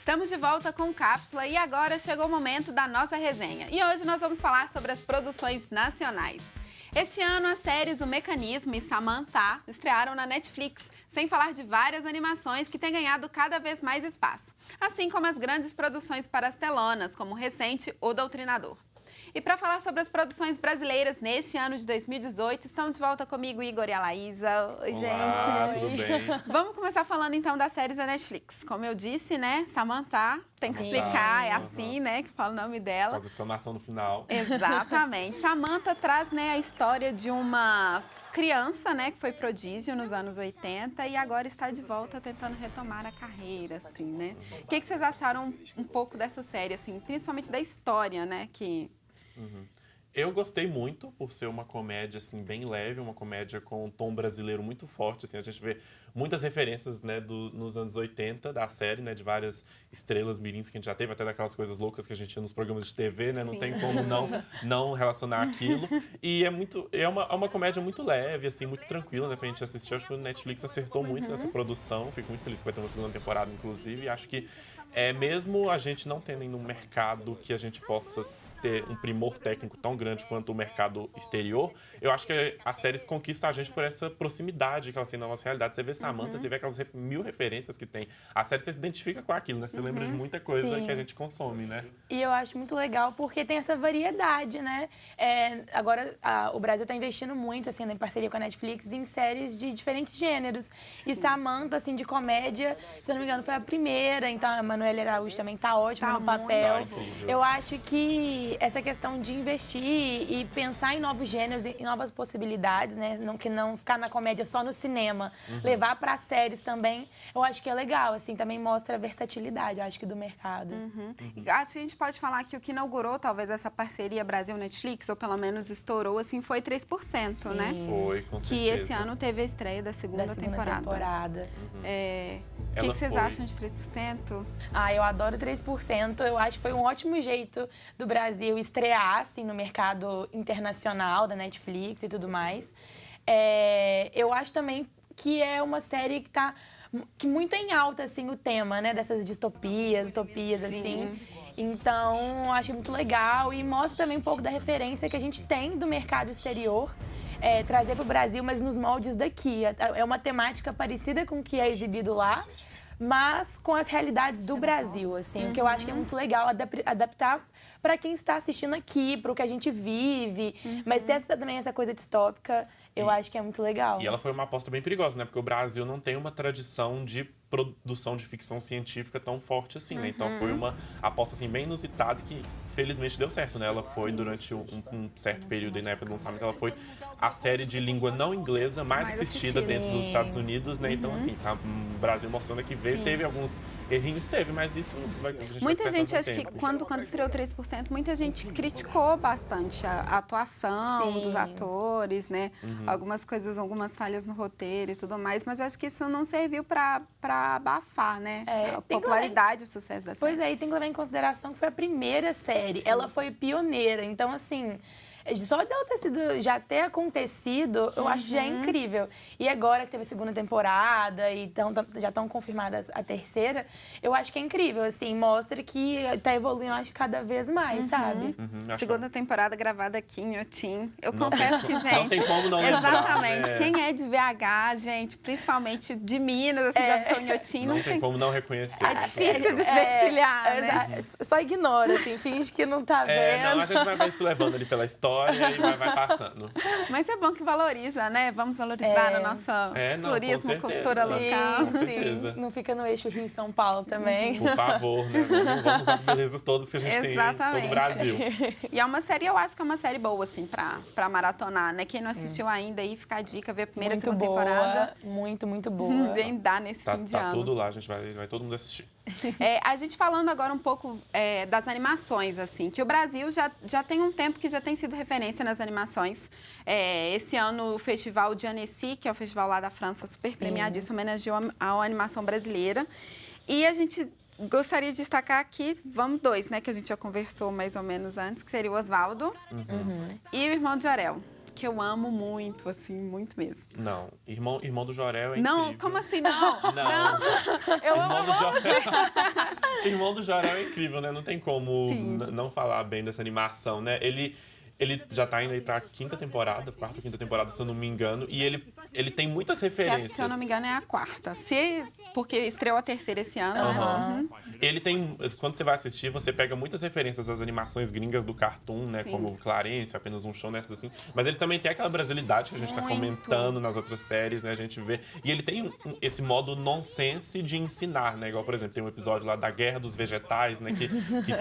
Estamos de volta com Cápsula e agora chegou o momento da nossa resenha. E hoje nós vamos falar sobre as produções nacionais. Este ano, as séries O Mecanismo e Samantha estrearam na Netflix, sem falar de várias animações que têm ganhado cada vez mais espaço, assim como as grandes produções para as telonas, como o recente O Doutrinador. E para falar sobre as produções brasileiras neste ano de 2018, estão de volta comigo Igor e a Laísa. Oi, Olá, gente. tudo bem? Vamos começar falando então das séries da Netflix. Como eu disse, né, Samantha, tem que explicar, é assim, né, que fala o nome dela. Faz a exclamação no final. Exatamente. Samantha traz, né, a história de uma criança, né, que foi prodígio nos anos 80 e agora está de volta tentando retomar a carreira, assim, né? O que vocês acharam um pouco dessa série, assim, principalmente da história, né, que... Eu gostei muito por ser uma comédia assim bem leve, uma comédia com um tom brasileiro muito forte. Assim, a gente vê muitas referências, né, nos anos 80 da série, né, de várias estrelas mirins que a gente já teve, até daquelas coisas loucas que a gente tinha nos programas de TV, né, não Sim. tem como não relacionar aquilo. E é uma comédia muito leve, assim, muito tranquila, né, pra gente assistir. Acho que o Netflix acertou muito nessa produção. Fico muito feliz que vai ter uma segunda temporada, inclusive. E acho que mesmo a gente não tendo no mercado que a gente possa ter um primor técnico tão grande quanto o mercado exterior, eu acho que as séries conquistam a gente por essa proximidade que elas têm na nossa realidade. Você vê Samantha, você vê aquelas mil referências que tem. A série você se identifica com aquilo, né? Você lembra de muita coisa Sim. que a gente consome, né? E eu acho muito legal porque tem essa variedade, né? Agora, o Brasil está investindo muito, assim, em parceria com a Netflix, em séries de diferentes gêneros. E Samantha, assim, de comédia, se eu não me engano, foi a primeira. Então, a Manuela Araújo também está ótima no papel. Tá incrível. Eu acho que essa questão de investir e pensar em novos gêneros, em novas possibilidades, né? Que não ficar na comédia só no cinema, levar para séries também, eu acho que é legal, assim, também mostra a versatilidade, eu acho que, do mercado. Acho que a gente pode falar que o que inaugurou talvez essa parceria Brasil-Netflix, ou pelo menos estourou, assim, foi 3%, né? Foi, com certeza. Que esse ano teve a estreia da segunda temporada. O que vocês acham de 3%? Eu adoro 3%. Eu acho que foi um ótimo jeito do Brasil estrear, assim, no mercado internacional da Netflix e tudo mais. Eu acho também que é uma série que está muito em alta, assim, o tema, né? Dessas distopias, utopias, assim. Então, acho muito legal e mostra também um pouco da referência que a gente tem do mercado exterior. Trazer para o Brasil, mas nos moldes daqui. É uma temática parecida com o que é exibido lá, mas com as realidades do Brasil, assim. O que eu acho que é muito legal, adaptar para quem está assistindo aqui, para o que a gente vive, mas ter também essa coisa distópica, eu acho que é muito legal. E ela foi uma aposta bem perigosa, né? Porque o Brasil não tem uma tradição de produção de ficção científica tão forte assim, né? Então foi uma aposta assim, bem inusitada que felizmente deu certo, né? Ela foi durante um certo período aí, na época do lançamento, ela foi a série de língua não inglesa mais assistida dentro dos Estados Unidos, né? Então, assim, tá o Brasil mostrando que teve alguns errinhos, mas isso a gente muita vai gente, acho tempo. que quando estreou 3%, muita gente criticou bastante a atuação dos atores, né? Algumas coisas, algumas falhas no roteiro e tudo mais, mas eu acho que isso não serviu para abafar, né? A popularidade e o sucesso da série. Pois é, e tem que levar em consideração que foi a primeira série. Ela foi pioneira, então, assim, só dela já ter acontecido, eu acho que já é incrível. E agora que teve a segunda temporada e já estão confirmadas a terceira, eu acho que é incrível, assim, mostra que tá evoluindo, acho, cada vez mais, sabe? Segunda temporada gravada aqui em Inhotim. Eu confesso que, gente... Não tem como não lembrar, exatamente. né? Quem é de VH, gente, principalmente de Minas, assim, já estou em Inhotim, Não tem como não reconhecer. É difícil desvencilhar, né? Só ignora, assim, finge que não tá vendo. Não, a gente vai se levando ali pela história e vai passando. Mas é bom que valoriza, né? Vamos valorizar no nosso turismo, com certeza. cultura local. Com certeza. Não fica no eixo Rio e São Paulo também. Por favor, né? Vamos às belezas todas que a gente tem em todo o Brasil. E é uma série, eu acho que é uma série boa, assim, pra maratonar, né? Quem não assistiu ainda, aí fica a dica, ver a primeira e segunda temporada. Muito, muito boa. Vem dar nesse fim de ano. Tá tudo lá, a gente vai todo mundo assistir. A gente falando agora um pouco das animações, assim, que o Brasil já tem um tempo que já tem sido referência nas animações. Esse ano o Festival de Annecy, que é o festival lá da França, super premiadíssimo, homenageou a animação brasileira. E a gente gostaria de destacar aqui, dois, né, que a gente já conversou mais ou menos antes, que seria o Oswaldo e o Irmão de Jorel. que eu amo muito, assim, muito mesmo. Não, Irmão do Jorel é Não, incrível. como assim não? Não. Eu Irmão do amo. Jorel. Irmão do Jorel é incrível, né? Não tem como Sim. não falar bem dessa animação, né? Ele já tá indo aí pra quarta, quinta temporada, se eu não me engano, e ele tem muitas referências. Se eu não me engano, é a quarta. Porque estreou a terceira esse ano, né? Uhum. Ele tem, quando você vai assistir, você pega muitas referências das animações gringas do Cartoon, né? Sim. Como Clarence, Apenas um Show, nessas assim. Mas ele também tem aquela brasilidade que a gente tá Muito. comentando nas outras séries, né? A gente vê. E ele tem esse modo nonsense de ensinar, né? Igual, por exemplo, tem um episódio lá da Guerra dos Vegetais, né? Que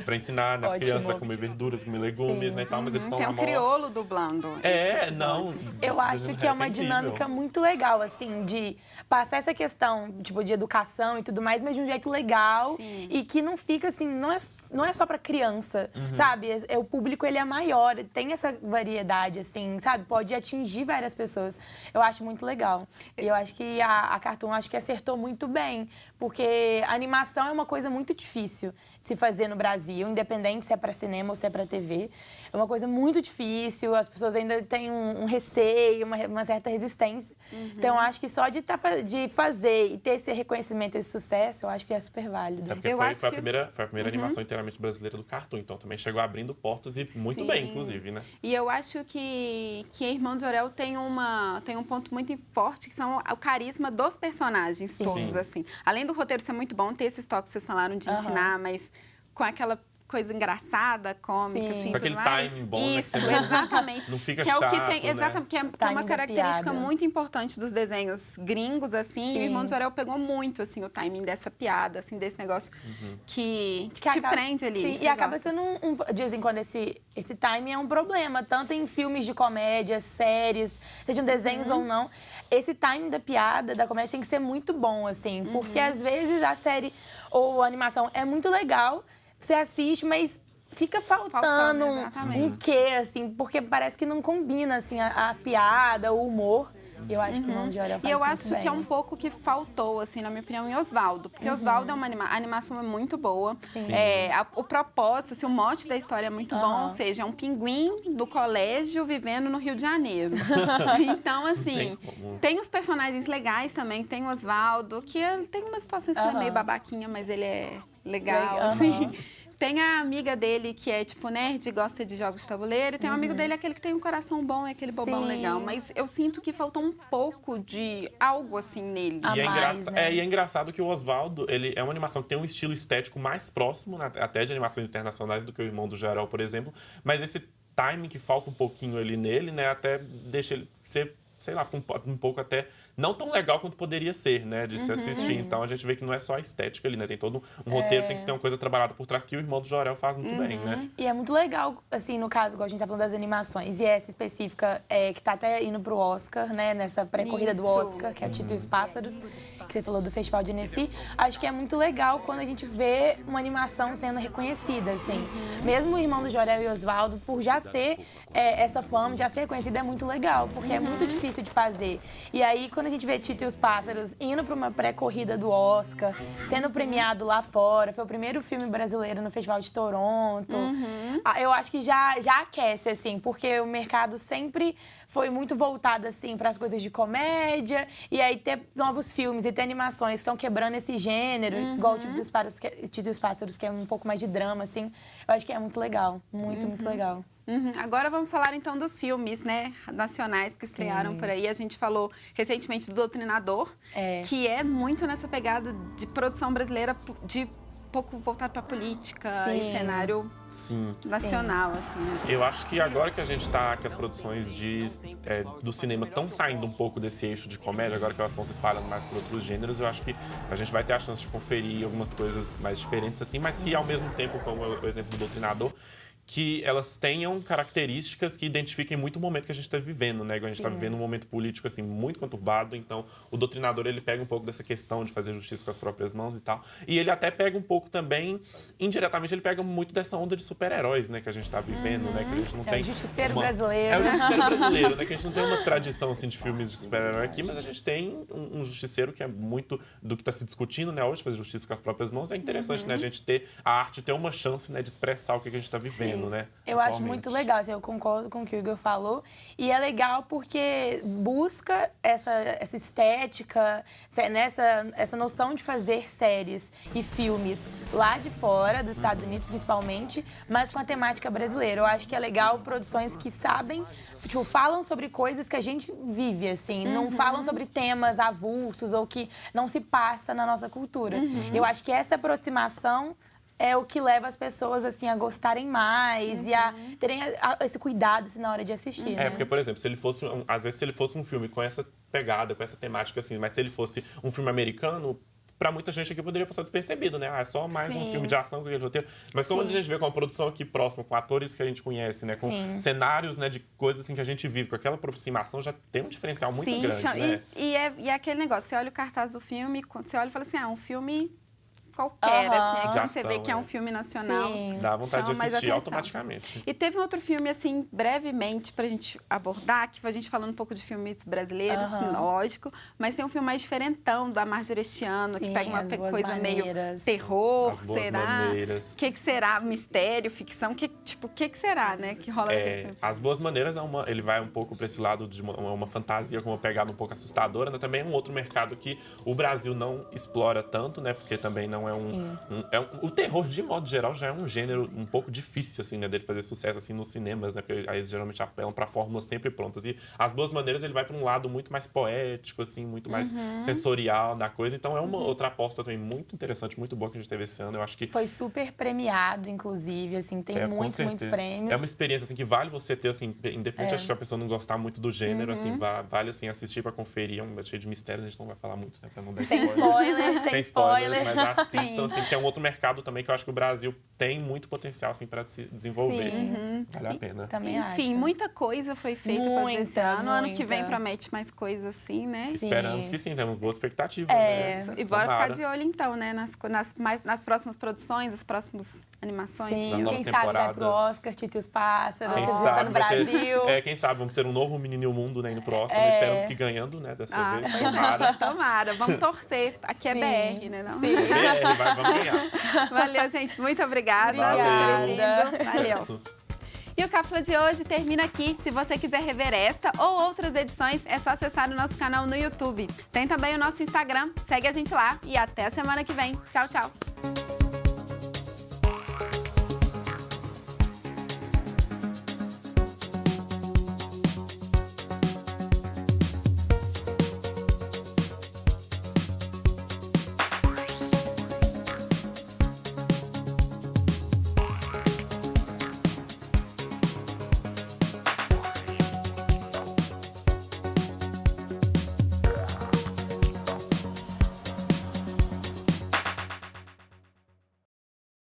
pra ensinar nas Ótimo. crianças a comer verduras, comer legumes, né? E tal, mas eles são Tem um crioulo dublando. esse não. episódio. Eu acho que é uma incrível. dinâmica muito legal, assim, de passar essa questão, tipo, de educação e tudo mais, mas de um jeito legal e que não fica, assim, não é só pra criança, sabe? O público, ele é maior, tem essa variedade, assim, sabe? Pode atingir várias pessoas. Eu acho muito legal. E eu acho que a Cartoon, acho que acertou muito bem, porque a animação é uma coisa muito difícil de se fazer no Brasil, independente se é pra cinema ou se é pra TV. É uma coisa muito difícil, as pessoas ainda têm um receio, uma certa resistência. Então, eu acho que só de fazer e ter esse reconhecimento, esse sucesso, eu acho que é super válido. É porque Eu acho foi a que- primeira animação inteiramente brasileira do Cartoon, então também chegou abrindo portas e muito Sim. bem, inclusive, né? E eu acho que Irmão de Jorel tem um ponto muito forte, que são o carisma dos personagens todos, Sim. assim. Além do roteiro ser muito bom, ter esses toques que vocês falaram de ensinar, mas com aquela coisa engraçada, cômica, Sim. assim, Com tudo aquele mais. timing bom, né, Isso, que você não- exatamente. não fica que é o que chato, tem, né? exatamente, que é Timing uma da característica piada. muito importante dos desenhos gringos, assim, e o Irmão de Jorel pegou muito, assim, o timing dessa piada, assim, desse negócio que te acaba- prende ali. Sim, você e acaba gosta. sendo, de vez em quando, esse timing é um problema. Tanto em filmes de comédia, séries, sejam desenhos ou não. Esse timing da piada, da comédia, tem que ser muito bom, assim. Porque, às vezes, a série ou a animação é muito legal, você assiste, mas fica faltando exatamente. um quê, assim. Porque parece que não combina, assim, a piada, o humor. E eu acho que o Irmão de Jorel faz E eu isso muito acho bem. que é um pouco que faltou, assim, na minha opinião, em Osvaldo. Porque Osvaldo é uma a animação é muito boa. O propósito, assim, o mote da história é muito bom. Ou seja, é um pinguim do colégio vivendo no Rio de Janeiro. Então, assim, tem como. tem os personagens legais também. Tem o Osvaldo, que tem umas situações que ele é meio babaquinha, mas ele é legal, assim. Tem a amiga dele que é tipo nerd, gosta de jogos de tabuleiro. E tem um amigo dele, aquele que tem um coração bom, é aquele bobão Sim. legal. Mas eu sinto que faltou um pouco de algo assim nele. A E é, mais, né? e é engraçado que o Osvaldo, ele é uma animação que tem um estilo estético mais próximo, né, até de animações internacionais, do que o Irmão do Jorel, por exemplo. Mas esse timing que falta um pouquinho ali nele, né, até deixa ele ser, sei lá, um pouco até não tão legal quanto poderia ser, né, de se assistir. Então a gente vê que não é só a estética ali, né, tem todo um roteiro, tem que ter uma coisa trabalhada por trás que o Irmão do Jorel faz muito bem, né? E é muito legal, assim, no caso, igual a gente tá falando das animações, e essa específica que tá até indo pro Oscar, né, nessa pré-corrida do Isso. Oscar, que é a Tito e os Pássaros, que você falou do Festival de Annecy. Acho que é muito legal quando a gente vê uma animação sendo reconhecida, assim. Mesmo o Irmão do Jorel e Osvaldo, por já ter essa fama, já ser reconhecida, é muito legal, porque é muito difícil de fazer. E aí, quando a gente vê Tito e os Pássaros indo pra uma pré-corrida do Oscar, sendo premiado lá fora, foi o primeiro filme brasileiro no Festival de Toronto. Eu acho que já aquece, assim, porque o mercado sempre foi muito voltado, assim, para as coisas de comédia. E aí ter novos filmes e ter animações que estão quebrando esse gênero, igual o Tito e os Pássaros, que é um pouco mais de drama, assim. Eu acho que é muito legal. Muito legal. Agora vamos falar então dos filmes, né, nacionais que estrearam por aí. A gente falou recentemente do Doutrinador, que é muito nessa pegada de produção brasileira de pouco voltado para política e cenário nacional, assim, né? Eu acho que agora que a gente tá, que as produções do cinema estão saindo um pouco desse eixo de comédia, agora que elas estão se espalhando mais por outros gêneros, eu acho que a gente vai ter a chance de conferir algumas coisas mais diferentes, assim, mas que ao mesmo tempo, como o exemplo do Doutrinador, que elas tenham características que identifiquem muito o momento que a gente está vivendo, né? A gente está vivendo um momento político, assim, muito conturbado, então o Doutrinador, ele pega um pouco dessa questão de fazer justiça com as próprias mãos e tal, e ele até pega um pouco também, indiretamente, ele pega muito dessa onda de super-heróis, né? Que a gente está vivendo, né? Que a gente não tem o Justiceiro brasileiro. É o Justiceiro brasileiro, né? Que a gente não tem uma tradição, assim, de filmes de super-herói aqui, mas a gente tem um Justiceiro que é muito do que está se discutindo, né? Hoje, fazer justiça com as próprias mãos. É interessante, né? A gente ter a arte, ter uma chance, né? De expressar o que a gente está vivendo. tendo, né? Eu acho atualmente. muito legal, assim, eu concordo com o que o Igor falou. E é legal porque busca essa estética, essa noção de fazer séries e filmes lá de fora, dos Estados Unidos principalmente, mas com a temática brasileira. Eu acho que é legal produções que sabem, tipo, falam sobre coisas que a gente vive, assim, não falam sobre temas avulsos ou que não se passa na nossa cultura. Eu acho que essa aproximação é o que leva as pessoas, assim, a gostarem mais e a terem esse cuidado, assim, na hora de assistir, né? Porque, por exemplo, se ele fosse, às vezes, se ele fosse um filme com essa pegada, com essa temática, assim, mas se ele fosse um filme americano, pra muita gente aqui poderia passar despercebido, né? É só mais um filme de ação com aquele roteiro. Mas como a gente vê com uma produção aqui próxima, com atores que a gente conhece, né? Com cenários, né, de coisas assim que a gente vive, com aquela aproximação, já tem um diferencial muito grande, né? E é aquele negócio, você olha o cartaz do filme, você olha e fala assim, um filme qualquer, assim, é quando você vê que é um filme nacional. Dá vontade de mais assistir atenção. automaticamente. E teve um outro filme, assim, brevemente, pra gente abordar, que foi a gente falando um pouco de filmes brasileiros, lógico, mas tem um filme mais diferentão, da Marjorie este ano, que pega uma coisa meio terror, As Boas será? Maneiras. O que será? Mistério, ficção? O que será, né, que rola naquele filme? As Boas Maneiras, ele vai um pouco pra esse lado de uma fantasia com uma pegada um pouco assustadora, né? Também é um outro mercado que o Brasil não explora tanto, né? Porque também não é o terror, de modo geral, já é um gênero um pouco difícil, assim, né? Dele fazer sucesso, assim, nos cinemas, né? Porque aí eles geralmente apelam pra fórmulas sempre prontas. E As Boas Maneiras, ele vai pra um lado muito mais poético, assim, muito mais sensorial da coisa. Então é uma outra aposta também muito interessante, muito boa que a gente teve esse ano. Eu acho que foi super premiado, inclusive, assim, tem muitos prêmios. É uma experiência, assim, que vale você ter, assim, independente, acho que a pessoa não gostar muito do gênero, assim, vale, assim, assistir pra conferir. É um cheio de mistério, a gente não vai falar muito, né? Pra não dar sem spoiler, sem spoilers, mas assistam, assim, que é um outro mercado também que eu acho que o Brasil tem muito potencial, assim, pra se desenvolver. Vale a pena. Também Enfim, acho. muita coisa foi feita pra esse ano. Ano que vem promete mais coisas, assim, né? Esperamos que sim, temos boa expectativa. Né? E bora ficar de olho, então, né? Nas próximas produções, as próximas animações. Sim, quem sabe vai pro Oscar, Tito e os Pássaros, quem no Brasil. Quem sabe, vamos ser um novo Menino e o Mundo, né, no próximo. Esperamos que ganhando, né, dessa vez. Tomara. Tomara, vamos torcer. Aqui é BR, né? Não? Sim. BR, vamos ganhar. Valeu, gente. Muito obrigada. Valeu. E o Cápsula de hoje termina aqui. Se você quiser rever esta ou outras edições, é só acessar o nosso canal no YouTube. Tem também o nosso Instagram. Segue a gente lá e até a semana que vem. Tchau, tchau.